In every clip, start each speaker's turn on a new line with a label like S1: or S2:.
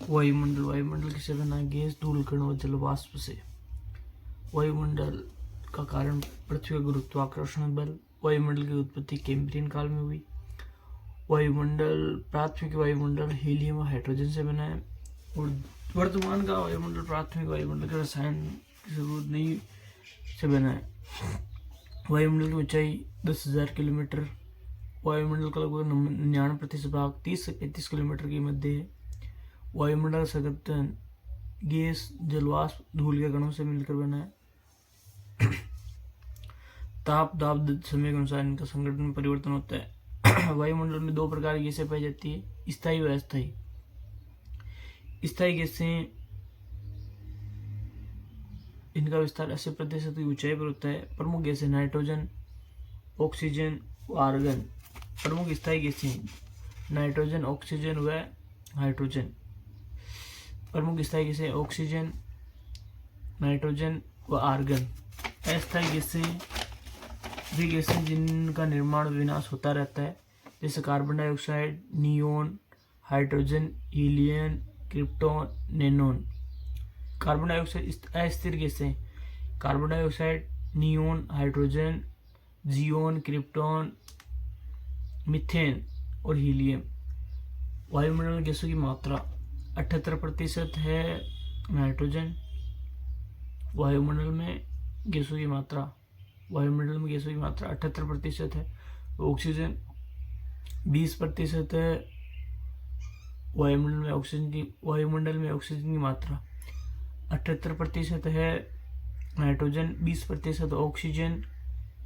S1: वायुमंडल किसे बना? गैस, धूल कण व जल वाष्प से। वायुमंडल का कारण पृथ्वी का गुरुत्वाकर्षण बल। वायुमंडल की उत्पत्ति कैम्ब्रियन काल में हुई। प्राथमिक वायुमंडल हीलियम और हाइड्रोजन से बना है और वर्तमान का वायुमंडल प्राथमिक वायुमंडल के रसायन की जरूरत नहीं से बना है। वायुमंडल की ऊंचाई 10,000 किलोमीटर। वायुमंडल का लगभग 99% भाग 30 से 35 किलोमीटर के मध्य है। वायुमंडल का संगठन गैस, जलवाष्प, धूल के कणों से मिलकर बना है। ताप, दाब, समय के अनुसार इनका संगठन में परिवर्तन होता है। वायुमंडल में दो प्रकार की गैसें पाई जाती है, स्थायी व अस्थायी। स्थायी गैसें, इनका विस्तार 80% की ऊंचाई पर होता है। प्रमुख गैसें नाइट्रोजन, ऑक्सीजन व आर्गन। प्रमुख स्थायी गैसें नाइट्रोजन, ऑक्सीजन व हाइड्रोजन। प्रमुख स्थायी गैसें ऑक्सीजन, नाइट्रोजन व आर्गन। अस्थायी गैसें वे गैसें जिनका निर्माण विनाश होता रहता है, जैसे carbon dioxide, neon, hydrogen, helium, krypton, नेनोन। कार्बन डाइऑक्साइड अस्थिर गैसें कार्बन डाइऑक्साइड, नियोन, हाइड्रोजन, जियोन, क्रिप्टॉन, मीथेन और हीलियम। वायुमंडल में गैसों की मात्रा 78% है नाइट्रोजन। वायुमंडल में गैसों की मात्रा 78% है। ऑक्सीजन 20% है। वायुमंडल में ऑक्सीजन की मात्रा 78% है। नाइट्रोजन 20%, ऑक्सीजन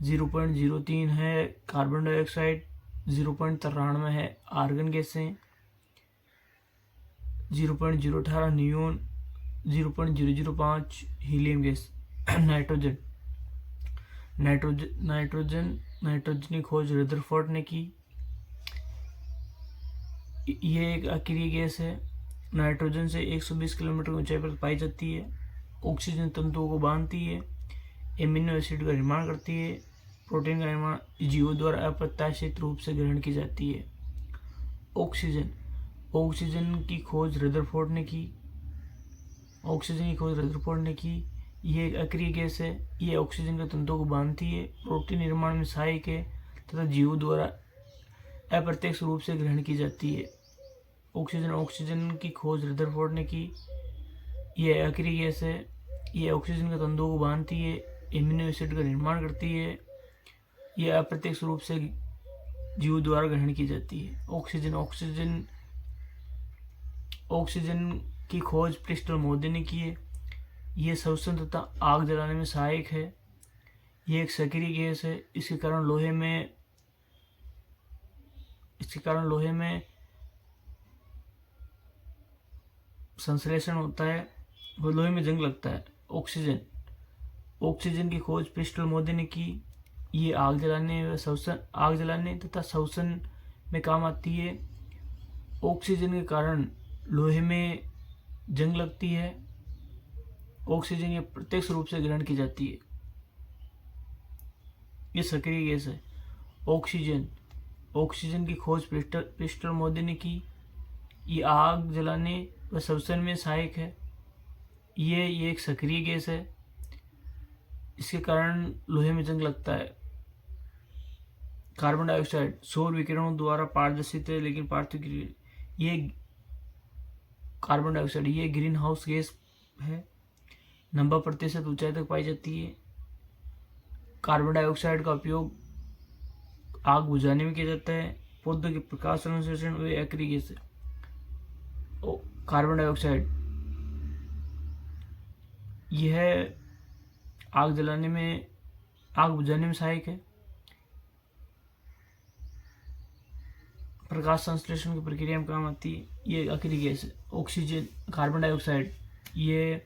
S1: 0.03 है। कार्बन डाइऑक्साइड 0.93 है। आर्गन गैसें 0.018, नियोन 0.005, हीलियम गैस। नाइट्रोजन की खोज रदरफोर्ड ने की। यह एक अक्रिय गैस है। नाइट्रोजन से 120 किलोमीटर ऊंचाई पर पाई जाती है। ऑक्सीजन तंतुओं को बांधती है। एमिनो एसिड का निर्माण करती है। प्रोटीन का निर्माण जीवों द्वारा अप्रत्याशित रूप से ग्रहण की जाती है। ऑक्सीजन की खोज रदरफोर्ड ने की। यह एक अक्रिय गैस है। यह ऑक्सीजन के तंतुओं को बांधती है, प्रोटीन निर्माण में सहायक है तथा जीवों द्वारा अप्रत्यक्ष रूप से ग्रहण की जाती है। ऑक्सीजन की खोज रदरफोर्ड ने की। यह अक्रिय गैस है। यह ऑक्सीजन के तंतुओं को बांधती है, एमिनो एसिड का निर्माण करती है। यह अप्रत्यक्ष रूप से जीवों द्वारा ग्रहण की जाती है। ऑक्सीजन की खोज प्रिस्टल मोदी ने की है। यह श्वसन तथा आग जलाने में सहायक है। यह एक सक्रिय गैस है। इसके कारण लोहे में संश्लेषण होता है, वो लोहे में जंग लगता है। ऑक्सीजन की खोज प्रिस्टल मोदी ने की। ये आग जलाने तथा श्वसन में काम आती है। ऑक्सीजन के कारण लोहे में जंग लगती है। ऑक्सीजन ये प्रत्यक्ष रूप से ग्रहण की जाती है। ये सक्रिय गैस है। ऑक्सीजन की खोज प्रिस्टल मोदी ने की। ये आग जलाने व श्वसन में सहायक है। ये एक सक्रिय गैस है। इसके कारण लोहे में जंग लगता है। कार्बन डाइऑक्साइड सौर विकिरणों द्वारा पारदर्शित है, लेकिन पार्थिव ये कार्बन डाइऑक्साइड ये ग्रीन हाउस गैस है। 90% ऊंचाई तक पाई जाती है। कार्बन डाइऑक्साइड का उपयोग आग बुझाने में किया जाता है। पौधों के प्रकाश संश्लेषण व अक्रिय गैस है। कार्बन डाइऑक्साइड यह आग बुझाने में सहायक है। प्रकाश संश्लेषण की प्रक्रिया में काम आती है। ये अक्रिय गैस है। कार्बन डाइऑक्साइड ये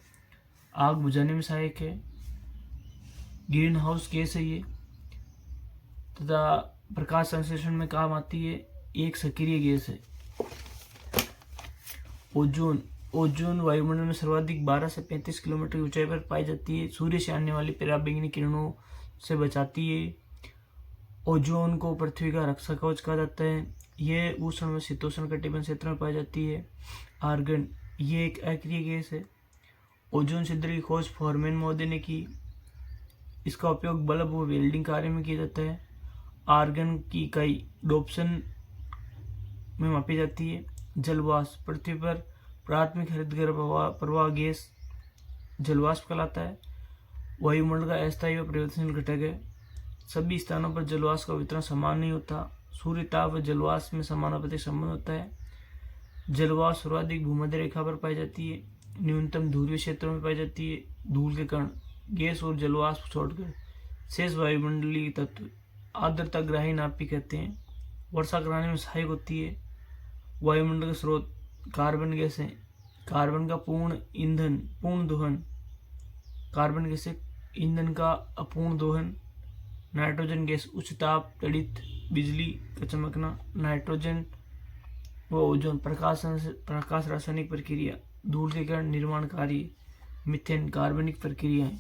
S1: आग बुझाने में सहायक है। ग्रीन हाउस गैस है ये, तथा प्रकाश संश्लेषण में काम आती है। एक सक्रिय गैस है। ओजोन वायुमंडल में सर्वाधिक 12 से 35 किलोमीटर की ऊंचाई पर पाई जाती है। सूर्य से आने वाली पराबैंगनी किरणों से बचाती है। ओजोन को पृथ्वी का रक्षा कवच कहा जाता है। यह उष्ण व शीतोष्ण कटिबंध क्षेत्र में पाई जाती है। आर्गन ये एक अक्रिय गैस है। ओजोन छिद्र की खोज फोरमैन महोदय ने की। इसका उपयोग बल्ब व वेल्डिंग कार्य में किया जाता है। आर्गन की इकाई डोप्सन में मापी जाती है। जलवाष्प पृथ्वी पर प्राथमिक हरितगृह प्रवाह गैस जलवाष्प कहलाता है। वायुमंडल का अस्थायी व परिवर्तनशील घटक है। सभी स्थानों पर जलवाष्प का वितरण समान नहीं होता। सूर्य ताप व जलवाष्प में समानुपातिक संबंध होता है। जलवाष्प सर्वाधिक भूमध्य रेखा पर पाई जाती है। न्यूनतम ध्रुवीय क्षेत्रों में पाई जाती है। धूल के कण, गैस और जलवाष्प छोड़कर शेष वायुमंडलीय तत्व आर्द्रता ग्राही नापी कहते हैं। वर्षा कराने में सहायक होती है। वायुमंडल के स्रोत कार्बन गैस है। कार्बन का पूर्ण दोहन, कार्बन गैस ईंधन का अपूर्ण दोहन। नाइट्रोजन गैस उच्च ताप तड़ित बिजली का चमकना। नाइट्रोजन व ओजोन प्रकाश रासायनिक प्रक्रिया। धूल के कण निर्माण कार्य। मीथेन कार्बनिक प्रक्रियाएं।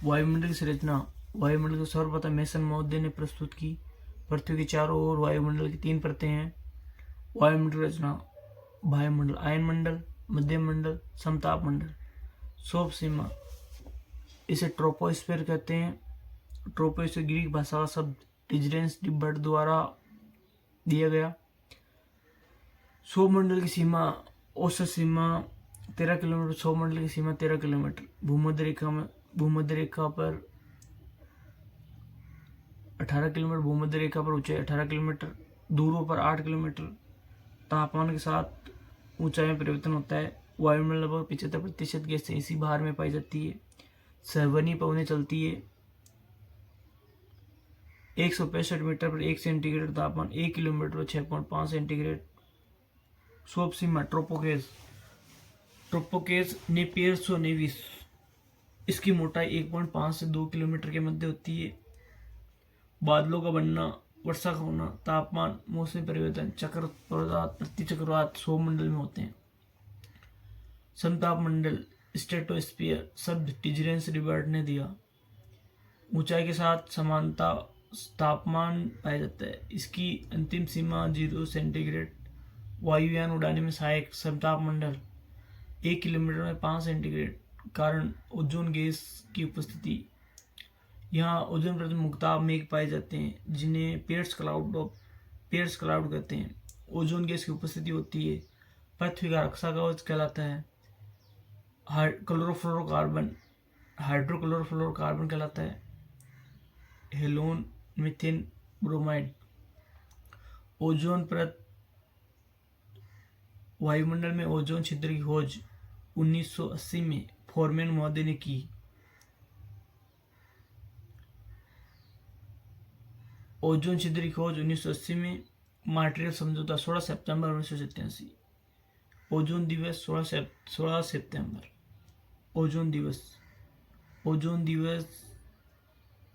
S1: वायुमंडल की संरचना। वायुमंडल को सर्वप्रथम मेसन महोदय ने प्रस्तुत की। पृथ्वी के चारों ओर वायुमंडल की 3 परतें हैं। वायुमंडल रचना। वायुमंडल आयनमंडल, मध्यम मंडल, समताप मंडल। शोभ सीमा, इसे ट्रोपोस्फीयर कहते हैं। ट्रोपोस्फीयर ग्रीक भाषा का शब्द टिजरेंस डिबर्ट द्वारा दिया गया। सौर मंडल की सीमा, औसत सीमा 13 किलोमीटर। सौर मंडल की सीमा 13 किलोमीटर। भूमध्य रेखा पर 18 किलोमीटर। भूमध्य रेखा पर ऊंचाई 18 किलोमीटर। दूरों पर 8 किलोमीटर। तापमान के साथ ऊंचाई में परिवर्तन होता है। वायुमंडल लगभग 75% गैसें इसी भार में पाई जाती है। सहवर्णी पवनें चलती है। 165 मीटर पर 1 सेंटीग्रेड तापमान, 1 किलोमीटर पर 6.5 सेंटीग्रेड। शोभ सीमा ट्रोपोकेस नेपियर्स और नेविस, इसकी मोटाई 1.5 से 2 किलोमीटर के मध्य होती है। बादलों का बनना, वर्षा का होना, तापमान, मौसमी परिवर्तन, चक्रवात, प्रतिचक्रवात सौर मंडल में होते हैं। समताप मंडल स्ट्रेटोस्फीयर शब्द टिजरेंस डिबर्ट ने दिया। ऊंचाई के साथ समानता तापमान पाया जाता है। इसकी अंतिम सीमा 0 सेंटीग्रेड। वायुयान उड़ाने में सहायक। समताप मंडल 1 किलोमीटर में 5 सेंटीग्रेड। कारण ओजोन गैस की उपस्थिति। यहाँ ओजोन परत में मुक्ताब मेघ पाए जाते हैं जिन्हें पेयर्स क्लाउड कहते हैं। ओजोन गैस की उपस्थिति होती है। पृथ्वी का रक्षा कवच कहलाता है। हाइड्रोक्लोरोफ्लोरोकार्बन कहलाता है। Helon, methane, bromide. ओजोन परत। वायुमंडल में ओजोन छिद्र की खोज 1980 में फोरमैन महोदय ने की। ओजोन छिद्र की खोज 1980 में। मॉन्ट्रियल समझौता 16 सितंबर 1987। ओजोन दिवस 16 सितंबर। ओजोन दिवस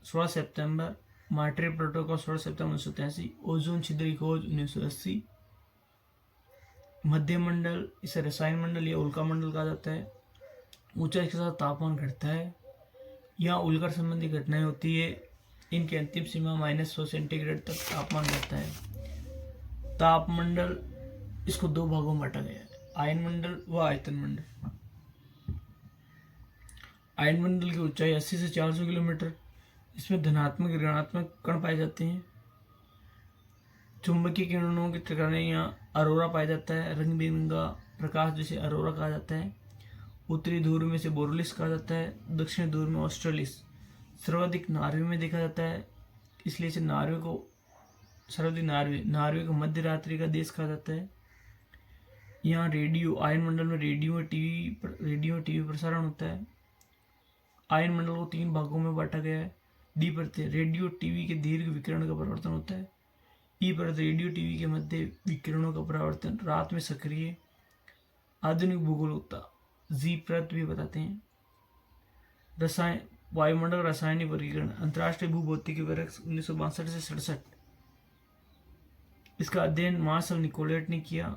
S1: 16 सितंबर। मॉन्ट्रियल प्रोटोकॉल 16 सितंबर 1983। ओजोन छिद्र की खोज 1980। मध्य मंडल, इसे रसायन मंडल या उल्का मंडल कहा जाता है। ऊंचाई के साथ तापमान घटता है। यहाँ उल्का संबंधी घटनाएं होती है। इनकी अंतिम सीमा -100 सेंटीग्रेड तक तापमान रहता है। तापमंडल, इसको 2 भागों में बांटा गया है, आयन मंडल व आयतन मंडल। आयन मंडल की ऊंचाई 80 से 400 किलोमीटर। इसमें धनात्मक ऋणात्मक कण पाए जाते हैं। चुंबकीय किरणों के ठिकाने यहाँ अरोरा पाया जाता है। रंग बिरंगा प्रकाश जिसे अरोरा कहा जाता है। उत्तरी ध्रुव में से बोरोलिस कहा जाता है। दक्षिणी ध्रुव में ऑस्ट्रेलिस। सर्वाधिक नार्वे में देखा जाता है, इसलिए इसे नार्वे को मध्य रात्रि का देश कहा जाता है। यहाँ रेडियो, आयन मंडल में रेडियो टीवी प्रसारण होता है। आयन मंडल को 3 भागों में बांटा गया है। डी परतें, रेडियो टीवी के दीर्घ विकिरण का परिवर्तन होता है। ई परत, रेडियो टीवी के मध्य विकिरणों का परावर्तन, रात में सक्रिय। आधुनिक भूगोलकता जी परत भी बताते हैं। वायुमंडल रासायनिक वर्गीकरण, अंतर्राष्ट्रीय भूभौतिकी वर्ग 1962 से 67। इसका अध्ययन मार्शल निकोलेट ने किया।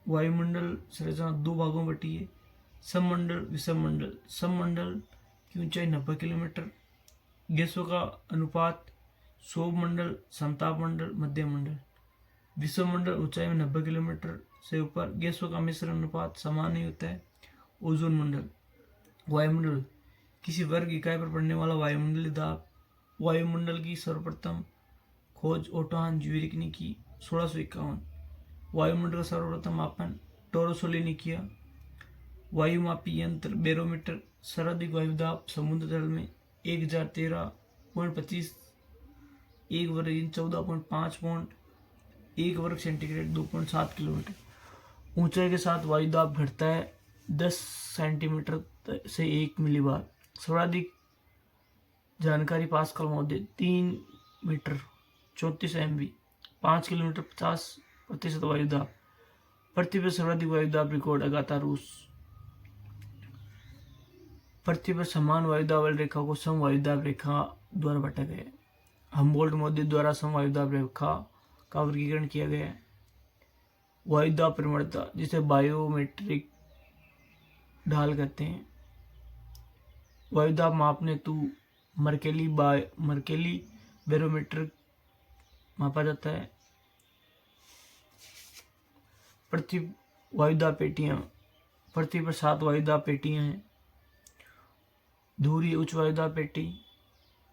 S1: वायुमंडल संरचना 2 भागों में बटी है। सममंडल, विषममंडल। सममंडल की ऊंचाई 90 किलोमीटर। गैसों का अनुपात सौभ मंडल, समताप मंडल, मध्यम मंडल। विषममंडल ऊंचाई में 90 किलोमीटर से ऊपर, गैसों का मिश्रण अनुपात समान ही होता है। ओजोन मंडल। वायुमंडल किसी वर्ग इकाई पर पड़ने वाला वायुमंडलीय दाब। वायुमंडल की सर्वप्रथम खोज ओटोहान ज्यूरिक ने की 1651। वायुमंडल का सर्वप्रथम मापन टोरोसोली ने किया। वायुमापी यंत्र बैरोमीटर। सर्वाधिक वायुदाब समुद्र जल में 1013.25 1 वर्ग इंच 14.5 पौंड 1 वर्ग सेंटीग्रेड 2.7 किलोमीटर। ऊंचाई के साथ वायुदाब घटता है 10 सेंटीमीटर से 1 मिलीबार। सर्वाधिक जानकारी पास्कल महोदय 3 मीटर 34 MV 5 किलोमीटर 50% वायुदाब। पृथ्वी पर सर्वाधिक वायुदाब रिकॉर्ड अगाथा रूस। पृथ्वी पर समान वायुदाब वाली रेखा को सम वायुदाब रेखा द्वारा बांटा गया है। हम्बोल्ट महोदय द्वारा सम वायुदाब रेखा का वर्गीकरण किया गया है। वायुदाब प्रवणता जिसे बायोमेट्रिक ढाल कहते हैं। वायुदाब मापने हेतु मर्केली बैरोमीटर मापा जाता है। पृथ्वी वायुदाब पेटियां। पृथ्वी पर 7 वायुदाब पेटियां हैं। धुरी उच्च वायुदाब पेटी,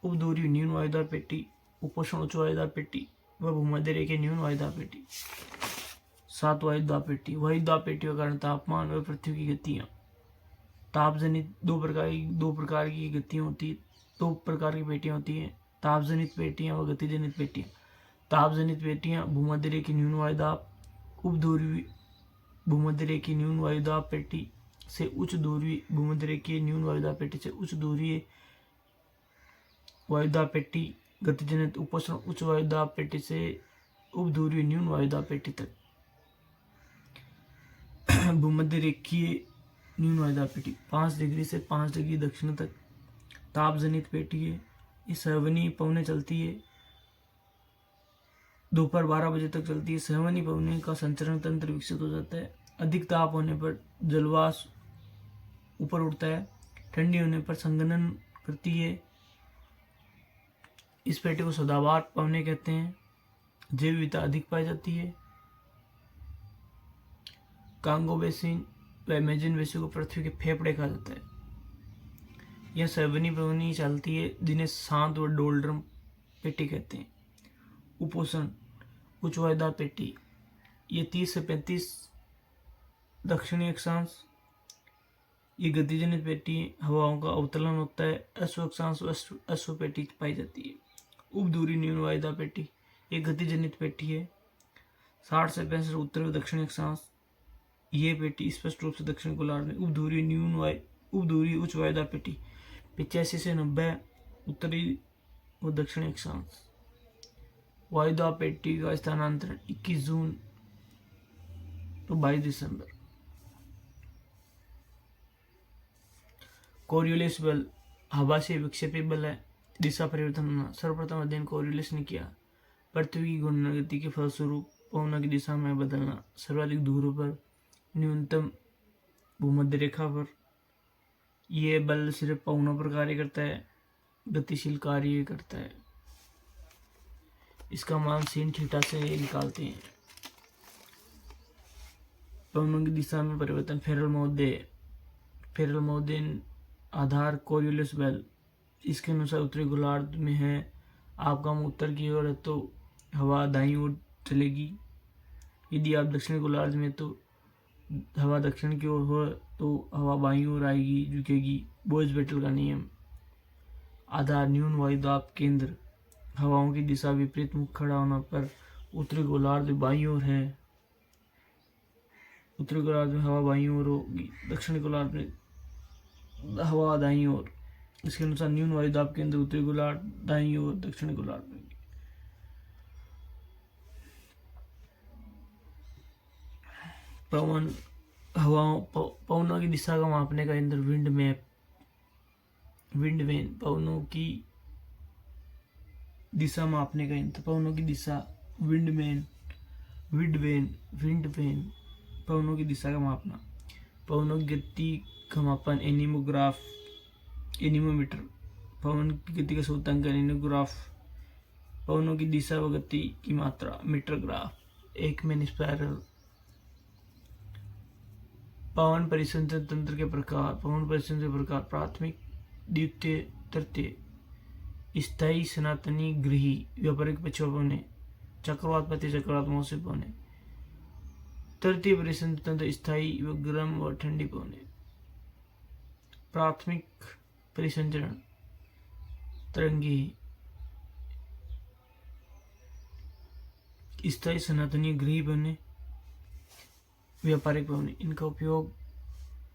S1: उपधुरी न्यून वायुदाब पेटी, उपोष्ण उच्च वायुदाब पेटी व भूमध्य रेखीय न्यून वायुदाब पेटी। 7 वायुदाब पेटी। वायुदाब पेटियों का कारण तापमान व पृथ्वी की गतियां। तापजनित दो प्रकार की गतियां होती है। 2 प्रकार की पेटियां होती हैं, तापजनित पेटियां व गतिजनित पेटियां। तापजनित पेटियां भूमध्य रेखीय न्यून वायुदाब उपध्रुवीय भूमध्य रेखीय न्यून वायुदाब पेटी से उच्च ध्रुवीय भूमध्य रेखीय न्यून वायुदाब पेटी से उच्च ध्रुवीय वायुदाब पेटी। गतिजनित उपोष्ण उच्च वायुदाब पेटी से उपध्रुवीय न्यून वायुदाब पेटी तक। भूमध्य रेखीय न्यून वायुदाब पेटी 5 डिग्री से 5 डिग्री दक्षिण तक। तापजनित पेटी है, ये सवनी पवने चलती है, दोपहर 12 बजे तक चलती है। सवनी पवने का संचरण तंत्र विकसित हो जाता है। अधिक ताप होने पर जलवाष्प ऊपर उठता है, ठंडी होने पर संघनन करती है। इस पेटी को सदाबहार पवने कहते हैं। जैव विविधता अधिक पाई जाती है। कांगो बेसिन व अमेजन बेसिन को पृथ्वी के फेफड़े कहा जाता है। यह सवनी पवनी चलती है, जिन्हें शांत व डोलड्रम पेटी कहते हैं। उपोषण उच्च वायुदाब पेटी, ये 30 से 35 दक्षिणी अक्षांश। ये गतिजनित पेटी, हवाओं का अवतरण होता है। अश्व अक्षांश अश्व पेटी पाई जाती है। उपधुरी न्यून वायुदाब पेटी, ये गतिजनित पेटी है। 60 से 65 उत्तर व दक्षिणी अक्षांश। ये पेटी स्पष्ट रूप से दक्षिण गोलार्ध में। उपधुरी उच्च वायुदाब पेटी 85 से 90 उत्तरी व दक्षिणी अक्षांश। वायुदाब पेटी का स्थानांतरण 21 जून तो 22 दिसंबर। कोरियोलिस बल हवा से विक्षेपी बल है। दिशा परिवर्तन होना, सर्वप्रथम अध्ययन कोरियोलिस ने किया। पृथ्वी की घूर्णन गति के फलस्वरूप पवनों की दिशा में बदलना, सर्वाधिक दूरों पर, न्यूनतम भूमध्य रेखा पर। यह बल सिर्फ पवनों पर कार्य करता है, गतिशील कार्य करता है। इसका मान sin थीटा से निकालते हैं। पवनों की दिशा में परिवर्तन। फेरल महोदय आधार कोरियोलिस बल। इसके अनुसार उत्तरी गोलार्ध में है, आपका मुंह उत्तर की ओर है तो हवा दाईं ओर चलेगी। यदि आप दक्षिणी गोलार्ध में तो हवा दक्षिण की ओर हो तो हवा बाईं ओर आएगी, झुकेगी। बोयज-बेटल का नियम। आधार न्यून वायुदाब केंद्र। हवाओं की दिशा विपरीत मुख खड़ा होना पर उत्तरी गोलार्ध बाईं ओर है। उत्तरी गोलार्ध में हवा बाईं ओर होगी, दक्षिणी गोलार्ध में हवा दाईं ओर। इसके अनुसार न्यून वायुदाब केंद्र उत्तरी गोलार्ध, दाईं ओर दक्षिणी गोलार्ध में। पवनों की दिशा का मापने का यंत्र विंड मैप। विंड वेन पवनों की दिशा मापने का यंत्र। पवनों की दिशा विंड वेन पवनों की दिशा का मापना। पवनों की गति का मापन एनीमोग्राफ, एनीमोमीटर। पवन की गति का सूचकांक एनीमोग्राफ। पवनों की दिशा व गति की मात्रा मीटर ग्राफ। एक में स्पाइरल। पवन परिसंचरण तंत्र के प्रकार। पवन परिसंचरण के प्रकार प्राथमिक, द्वितीय, तृतीय। स्थायी, सनातनी, गृही, व्यापारिक पछुआ पवने, चक्रवात, प्रति चक्रवात, मौसमी पवने। तृतीय परिसंचरण तंत्र स्थायी व गर्म व ठंडी पवने। प्राथमिक परिसंचरण तरंगी, स्थायी, सनातनी, गृही पवने, व्यापारिक पवने। इनका उपयोग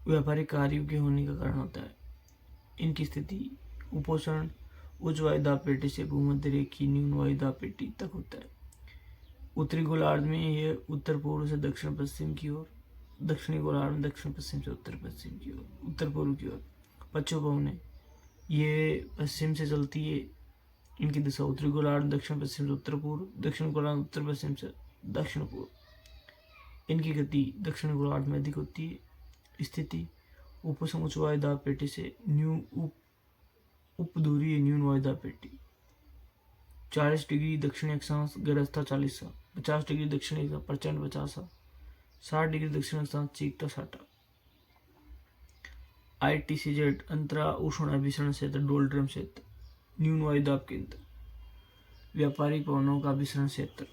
S1: व्यापारिक कार्यों के होने का कारण होता है। इनकी स्थिति उपोषण उच्च वायुदाब पेटी से भूमध्य रेखीय न्यून वायुदाब पेटी तक होता है। उत्तरी गोलार्ध में यह उत्तर पूर्व से दक्षिण पश्चिम की ओर, दक्षिणी गोलार्ध में दक्षिण पश्चिम से उत्तर पश्चिम की ओर, उत्तर पूर्व की ओर। पश्चिम पवने ये पश्चिम से चलती है। इनकी दिशा उत्तरी गोलार्ध दक्षिण पश्चिम से उत्तर पूर्व, दक्षिण गोलार्ध उत्तर पश्चिम से दक्षिण पूर्व। इनकी गति दक्षिण गोलार्ध में अधिक होती है। स्थिति उपोष्ण उच्च वायुदाब पेटी से उपधुरीय न्यून वायुदाब पेटी। 40 डिग्री दक्षिणी अक्षांश गर्भस्था 40, 50 डिग्री दक्षिणी प्रचंड 50, 60 डिग्री दक्षिण अक्षांश चीकता 60। ITCZ अंतरा उष्ण अभिसरण क्षेत्र डोल्ड्रम क्षेत्र, न्यून वायुदाब केंद्र, व्यापारिक पवनों का अभिसरण क्षेत्र।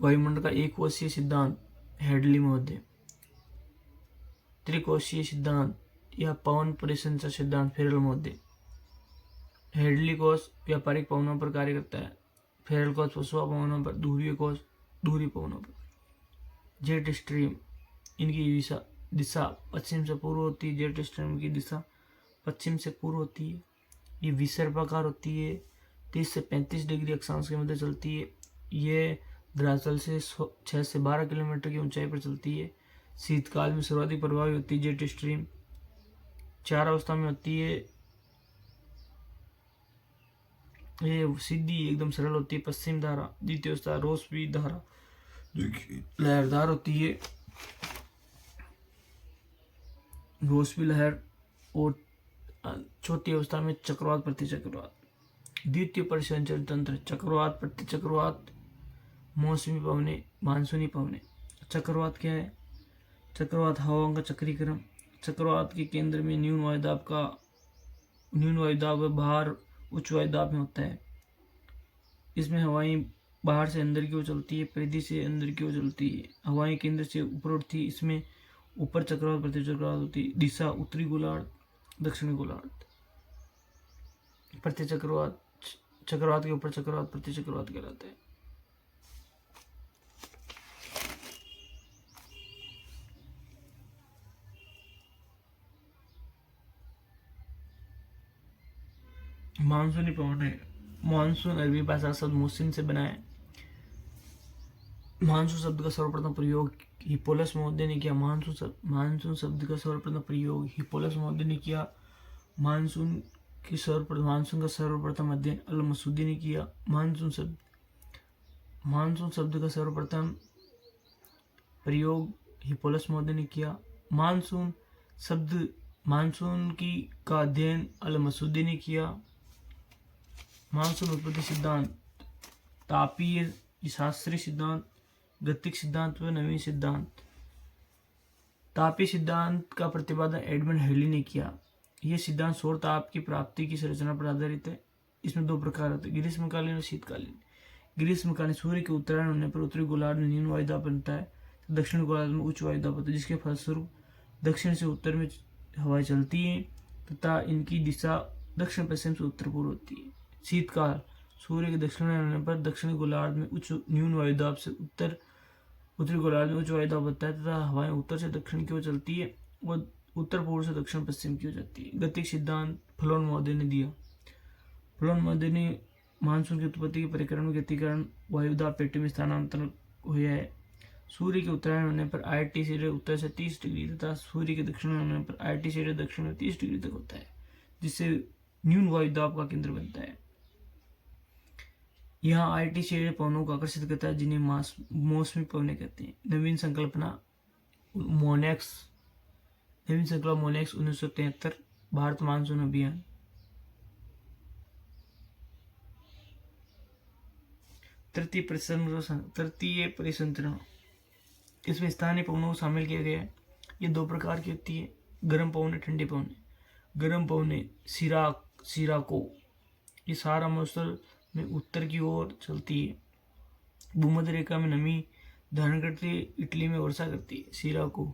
S1: वायुमंडल का एक कोशीय सिद्धांत हेडली महोदय। त्रिकोशीय सिद्धांत या पवन परिसंचरण सिद्धांत फेरल महोदय। हेडली कोश व्यापारिक पवनों पर कार्य करता है। फेरल कोश पछुआ पवनों पर, ध्रुवीय कोश ध्रुवीय पवनों पर। जेट स्ट्रीम इनकी दिशा पश्चिम से पूर्व होती है। जेट स्ट्रीम की दिशा पश्चिम से पूर्व होती है। ये विसर्पाकार होती है। 30 से 35 डिग्री अक्षांश के मध्य चलती है। ये दरअसल से 6 से 12 किलोमीटर की ऊंचाई पर चलती है। शीतकाल में सर्वाधिक प्रभावी होती है जेट स्ट्रीम। 4 अवस्था में होती है। ये सीधी एकदम सरल होती है। पश्चिम धारा, द्वितीय अवस्था रोसवी धारा जो कि लहरदार होती है। रोसवी लहर। और चौथी अवस्था में चक्रवात प्रति चक्रवात। द्वितीय परिसंचरण तंत्र चक्रवात प्रति चक्रवात, मौसमी पवने, मानसूनी पवने। चक्रवात क्या है? चक्रवात हवाओं का चक्रीकरण। चक्रवात के केंद्र में न्यून वायुदाब व बाहर उच्च वायुदाब में होता है। इसमें हवाएं बाहर से अंदर की ओर चलती है, परिधि से अंदर की ओर चलती है। हवाएं केंद्र से ऊपर उठती है। इसमें ऊपर चक्रवात प्रति चक्रवात होती है। दिशा उत्तरी गोलार्ध दक्षिणी गोलार्ध। प्रति चक्रवात, चक्रवात के ऊपर चक्रवात प्रति चक्रवात कहलाता है। मानसूनी पवन है। मानसून अरबी भाषा शब्द मुस्लिम से बना है। मानसून शब्द का सर्वप्रथम प्रयोग हिप्पोलस महोदय ने किया। मानसून शब्द का सर्वप्रथम प्रयोग हिप्पोलस महोदय ने किया। मानसून का सर्वप्रथम अध्ययन अल मसूदी ने किया। मानसून शब्द का सर्वप्रथम प्रयोग हिप्पोलस महोदय ने किया। मानसून का अध्ययन अल मसूदी ने किया। मानसून उत्पत्ति सिद्धांत तापीय शास्त्रीय सिद्धांत, गतिक सिद्धांत व नवीन सिद्धांत। तापीय सिद्धांत का प्रतिपादन एडमंड हेडली ने किया। यह सिद्धांत सौर ताप की प्राप्ति की संरचना पर आधारित है। इसमें 2 प्रकार होते हैं, ग्रीष्मकालीन और शीतकालीन। ग्रीष्मकालीन सूर्य के उत्तरायण होने पर उत्तरी गोलार्ध में न्यून वायुदाब बनता है, तो दक्षिण गोलार्ध में उच्च वायुदाब होता है, जिसके फलस्वरूप दक्षिण से उत्तर में हवाएं चलती हैं तथा इनकी दिशा दक्षिण पश्चिम से उत्तर पूर्व होती है। शीतकाल सूर्य के दक्षिण होने पर दक्षिणी गोलार्ध में उच्च न्यून वायुदाब से उत्तरी गोलार्ध में उच्च वायुदाब होता है तथा हवाएं उत्तर से दक्षिण की ओर चलती है और उत्तर पूर्व से दक्षिण पश्चिम की ओर जाती है। गतिक सिद्धांत फ्लोन महोदय ने दिया। फ्लोन महोदय ने मानसून की उत्पत्ति के परिक्रम में गति कारण वायुदाब पेटी में स्थानांतरण हुआ है। सूर्य के उत्तरायण होने पर ITCZ उत्तर से 30 डिग्री तथा सूर्य के दक्षिण होने पर ITCZ दक्षिण में 30 डिग्री तक होता है, जिससे न्यून वायुदाब का केंद्र बनता है। यहाँ आईटी शेड पवनों को आकर्षित करता है जिन्हें मौसमी पवने कहते हैं। नवीन संकल्पना मोनेक्स 1973 भारत मानसून अभियान। तृतीय परिसंचरण, इसमें स्थानीय पवनों को शामिल किया गया है। ये दो प्रकार की होती है, गर्म पवने, ठंडी पवने। गर्म पवने सिराको, ये सारा मौसम में उत्तर की ओर चलती है, भूमध्य रेखा में नमी धारण करती है, इटली में वर्षा करती है। सिराको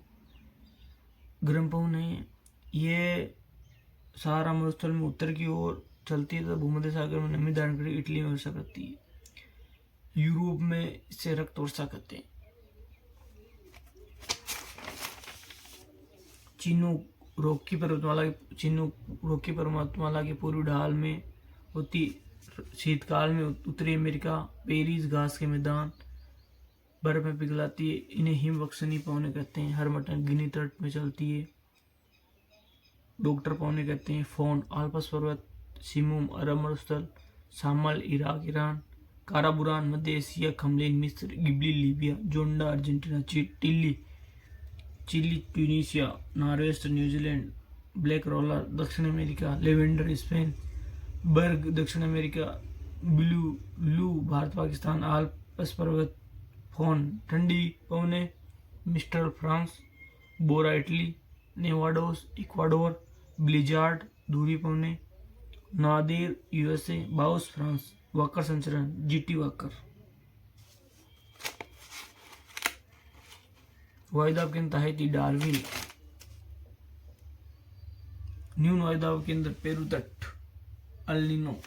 S1: गर्म पवन है, ये सहारा मरुस्थल में उत्तर की ओर चलती है तथा भूमध्य सागर में नमी धारण करती है, इटली में वर्षा करती है। यूरोप में इसे रक्त वर्षा कहते हैं। चीनो रोकी पर्वतमाला के पूर्वी ढाल में होती, शीतकाल में उत्तरी अमेरिका, पेरिस घास के मैदान, बर्फ में पिघलाती है। इन्हें हिमवक्षनी पवने कहते हैं। हरमटन गिनी तट में चलती है, डॉक्टर पवने कहते हैं। फोन आल्पस पर्वत, सिमुम अरब मरुस्थल, शामल इराक ईरान, काराबुरान मध्य एशिया, खमलेन मिस्र, गिबली लीबिया, जोंडा अर्जेंटीना, टिल्ली Chile Tunisia, norwester New Zealand, black roller दक्षिण अमेरिका, लेवेंडर स्पेन, बर्ग दक्षिण अमेरिका, ब्लू लू भारत पाकिस्तान, आल्पस पर्वत, फोन ठंडी पवने, मिस्टर France, bora Italy, nevados Ecuador, blizzard धूरी पवने, नादिर यूएसए, बाउस फ्रांस। वाकर संचरण जीटी वाकर। वायुदाब केंद्र ताहिती डार्विन। न्यून वायुदाब केंद्र पेरू तट अल नीनो।